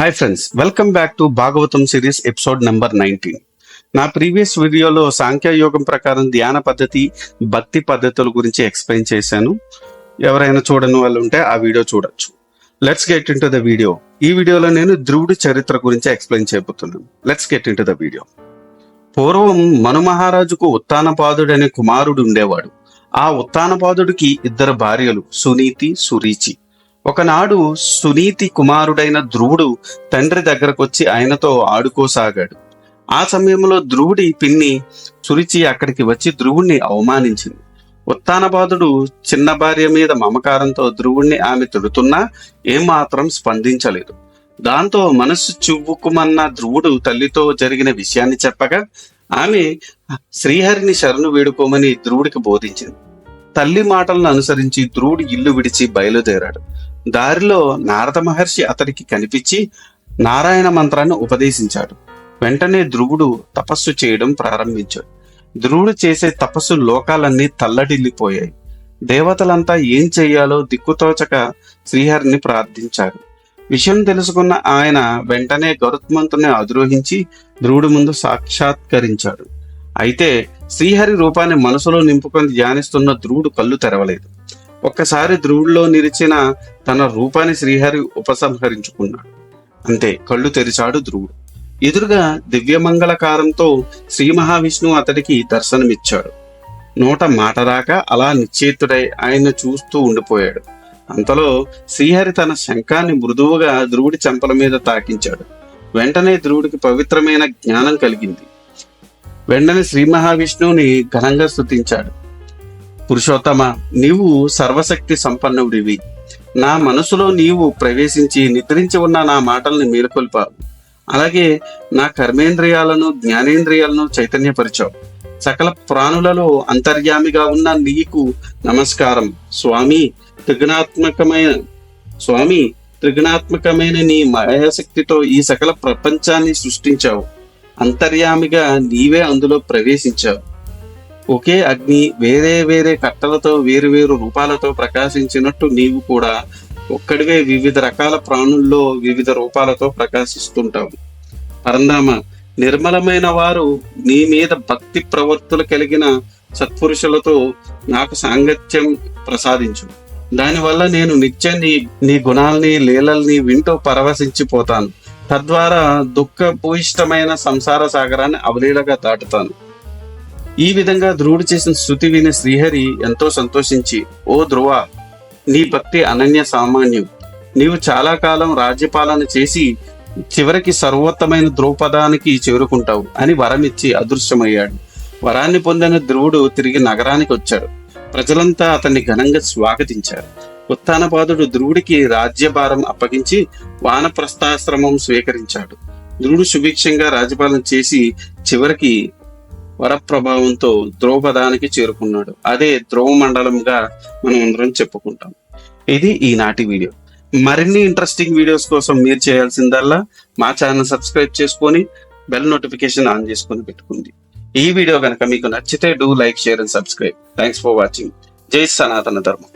Hi friends, welcome back to Bhagavatam series episode number 19. నా previous వీడియోలో సాంఖ్యయోగం ప్రకారం ధ్యాన పద్ధతి, భక్తి పద్ధతుల గురించి ఎక్స్ప్లెయిన్ చేశాను. ఎవరైనా చూడని వాళ్ళు ఉంటే ఆ వీడియో చూడొచ్చు. Let's get in to the video. ఈ వీడియోలో నేను ధ్రువుడి చరిత్ర గురించి ఎక్స్ప్లెయిన్ చేయబోతున్నాను. Let's get in to the video. పూర్వం మను మహారాజుకు ఉత్తానపాదుడు అనే కుమారుడు ఉండేవాడు. ఆ ఉత్తానపాదుడికి ఇద్దరు భార్యలు, సునీతి, సురీచి. ఒకనాడు సునీతి కుమారుడైన ధ్రువుడు తండ్రి దగ్గరకొచ్చి ఆయనతో ఆడుకోసాగాడు. ఆ సమయంలో ధ్రువుడి పిన్ని సురుచి అక్కడికి వచ్చి ధ్రువుణ్ణి అవమానించింది. ఉత్తానపాదుడు చిన్న భార్య మీద మమకారంతో ధ్రువుణ్ణి ఆమె తిడుతున్నా ఏమాత్రం స్పందించలేదు. దాంతో మనస్సు చివ్వుకుమన్న ధ్రువుడు తల్లితో జరిగిన విషయాన్ని చెప్పగా ఆమె శ్రీహరిని శరణు వేడుకోమని ధ్రువుడికి బోధించింది. తల్లి మాటలను అనుసరించి ధ్రువుడు ఇల్లు విడిచి బయలుదేరాడు. దారిలో నారద మహర్షి అతడికి కనిపించి నారాయణ మంత్రాన్ని ఉపదేశించాడు. వెంటనే ధ్రువుడు తపస్సు చేయడం ప్రారంభించాడు. ధ్రువుడు చేసే తపస్సు లోకాలన్నీ తల్లడిల్లిపోయాయి. దేవతలంతా ఏం చెయ్యాలో దిక్కుతోచక శ్రీహరిని ప్రార్థించారు. విషయం తెలుసుకున్న ఆయన వెంటనే గరుత్మంతుని అధిరోహించి ధ్రువుడి ముందు సాక్షాత్కరించాడు. అయితే శ్రీహరి రూపాన్ని మనసులో నింపుకొని ధ్యానిస్తున్న ధ్రువుడు కళ్ళు తెరవలేదు. ఒక్కసారి ధ్రువుడిలో నిలిచిన తన రూపాన్ని శ్రీహరి ఉపసంహరించుకున్నాడు. అంతే, కళ్ళు తెరిచాడు ధ్రువుడు. ఎదురుగా దివ్యమంగళకారంతో శ్రీ మహావిష్ణువు అతడికి దర్శనమిచ్చాడు. నోట మాట రాక అలా నిశ్చేతుడై ఆయన చూస్తూ ఉండిపోయాడు. అంతలో శ్రీహరి తన శంఖాన్ని మృదువుగా ధ్రువుడి చెంపల మీద తాకించాడు. వెంటనే ధ్రువుడికి పవిత్రమైన జ్ఞానం కలిగింది. వెంటనే శ్రీ మహావిష్ణువుని ఘనంగా స్తుతించాడు. పురుషోత్తమ, నీవు సర్వశక్తి సంపన్నుడివి. నా మనసులో నీవు ప్రవేశించి నిద్రించి ఉన్న నా మాటల్ని మేలుకొల్పావు. అలాగే నా కర్మేంద్రియాలను, జ్ఞానేంద్రియాలను చైతన్యపరిచావు. సకల ప్రాణులలో అంతర్యామిగా ఉన్న నీకు నమస్కారం. స్వామి, త్రిగుణాత్మకమైన నీ మాయాశక్తితో ఈ సకల ప్రపంచాన్ని సృష్టించావు. అంతర్యామిగా నీవే అందులో ప్రవేశించావు. ఒకే అగ్ని వేరే వేరే కట్టలతో వేరువేరు రూపాలతో ప్రకాశించినట్టు నీవు కూడా ఒక్కడివే వివిధ రకాల ప్రాణుల్లో వివిధ రూపాలతో ప్రకాశిస్తుంటావు. పరంధామ, నిర్మలమైన వారు నీ మీద భక్తి ప్రవర్తులు కలిగిన సత్పురుషులతో నాకు సాంగత్యం ప్రసాదించు. దానివల్ల నేను నిత్యం నీ గుణాల్ని, లీలల్ని వింటూ పరవశించిపోతాను. తద్వారా దుఃఖభూయిష్టమైన సంసార సాగరాన్ని అవలీలగా దాటుతాను. ఈ విధంగా ధ్రువుడు చేసిన స్తుతి విని శ్రీహరి ఎంతో సంతోషించి, ఓ ధ్రువ, నీ భక్తి అనన్య సామాన్యం. నీవు చాలా కాలం రాజ్యపాలన చేసి చివరికి సర్వోత్తమైన ధ్రువపదానికి చేరుకుంటావు అని వరమిచ్చి అదృశ్యమయ్యాడు. వరాన్ని పొందిన ధ్రువుడు తిరిగి నగరానికి వచ్చాడు. ప్రజలంతా అతన్ని ఘనంగా స్వాగతించారు. ఉత్తానపాదుడు ధ్రువుడికి రాజ్యభారం అప్పగించి వానప్రస్థాశ్రమం స్వీకరించాడు. ధ్రువుడు సుభిక్షంగా రాజ్యపాలన చేసి చివరికి వరప్రభావంతో ధ్రువపదానికి చేరుకున్నాడు. అదే ధ్రువ మండలంగా మనం అందరం చెప్పుకుంటాం. ఇది ఈనాటి వీడియో. మరిన్ని ఇంట్రెస్టింగ్ వీడియోస్ కోసం మీరు చేయాల్సిందల్లా మా ఛానల్ సబ్స్క్రైబ్ చేసుకొని బెల్ నోటిఫికేషన్ ఆన్ చేసుకొని పెట్టుకుంది. ఈ వీడియో కనుక మీకు నచ్చితే do like, share and subscribe. Thanks for watching. జై సనాతన ధర్మం.